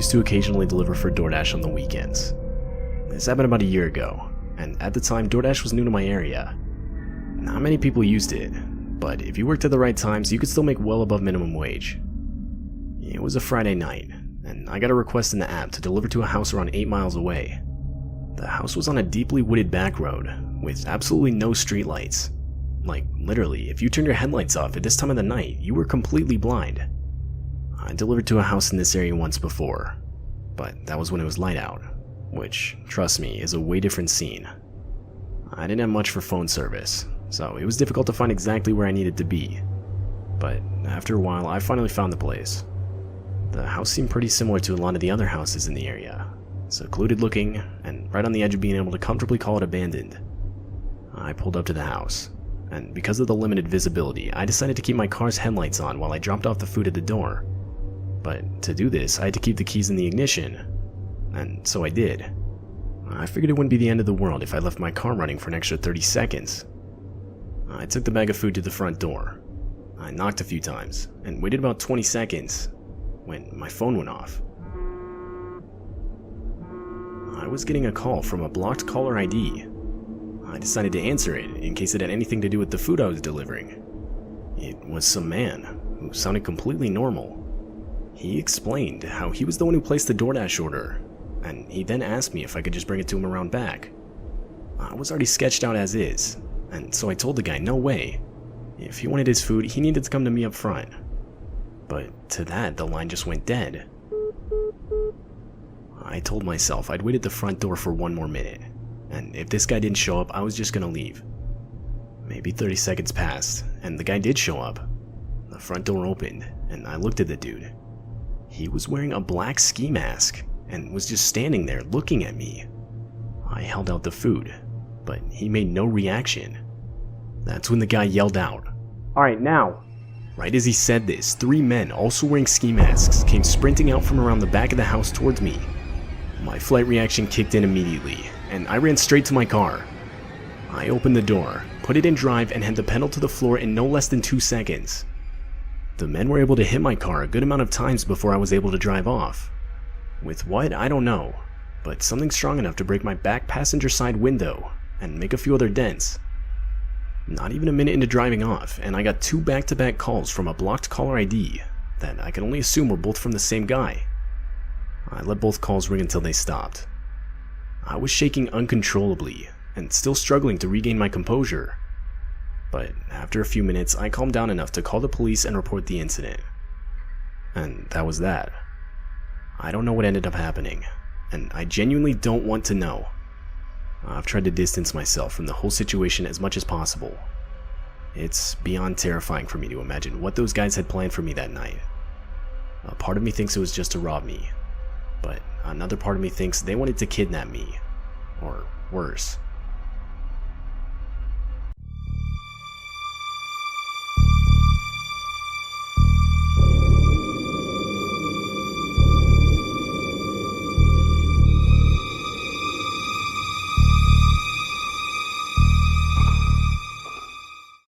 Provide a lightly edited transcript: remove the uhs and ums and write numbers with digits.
used to occasionally deliver for DoorDash on the weekends. This happened about a year ago, and at the time DoorDash was new to my area. Not many people used it, but if you worked at the right times, you could still make well above minimum wage. It was a Friday night, and I got a request in the app to deliver to a house around 8 miles away. The house was on a deeply wooded back road, with absolutely no streetlights. Like, literally, if you turned your headlights off at this time of the night, you were completely blind. I delivered to a house in this area once before, but that was when it was light out, which, trust me, is a way different scene. I didn't have much for phone service, so it was difficult to find exactly where I needed to be. But after a while, I finally found the place. The house seemed pretty similar to a lot of the other houses in the area, secluded looking, and right on the edge of being able to comfortably call it abandoned. I pulled up to the house, and because of the limited visibility, I decided to keep my car's headlights on while I dropped off the food at the door. But to do this, I had to keep the keys in the ignition, and so I did. I figured it wouldn't be the end of the world if I left my car running for an extra 30 seconds. I took the bag of food to the front door. I knocked a few times, and waited about 20 seconds, when my phone went off. I was getting a call from a blocked caller ID. I decided to answer it in case it had anything to do with the food I was delivering. It was some man who sounded completely normal. He explained how he was the one who placed the DoorDash order, and he then asked me if I could just bring it to him around back. I was already sketched out as is, and so I told the guy no way. If he wanted his food, he needed to come to me up front. But to that, the line just went dead. I told myself I'd wait at the front door for one more minute, and if this guy didn't show up, I was just gonna leave. Maybe 30 seconds passed, and the guy did show up. The front door opened, and I looked at the dude. He was wearing a black ski mask, and was just standing there looking at me. I held out the food, but he made no reaction. That's when the guy yelled out, "Alright, now!" Right as he said this, 3 men, also wearing ski masks, came sprinting out from around the back of the house towards me. My flight reaction kicked in immediately, and I ran straight to my car. I opened the door, put it in drive, and had the pedal to the floor in no less than 2 seconds. The men were able to hit my car a good amount of times before I was able to drive off. With what, I don't know, but something strong enough to break my back passenger side window and make a few other dents. Not even a minute into driving off, and I got 2 back-to-back calls from a blocked caller ID that I can only assume were both from the same guy. I let both calls ring until they stopped. I was shaking uncontrollably and still struggling to regain my composure. But after a few minutes, I calmed down enough to call the police and report the incident. And that was that. I don't know what ended up happening, and I genuinely don't want to know. I've tried to distance myself from the whole situation as much as possible. It's beyond terrifying for me to imagine what those guys had planned for me that night. A part of me thinks it was just to rob me, but another part of me thinks they wanted to kidnap me, or worse.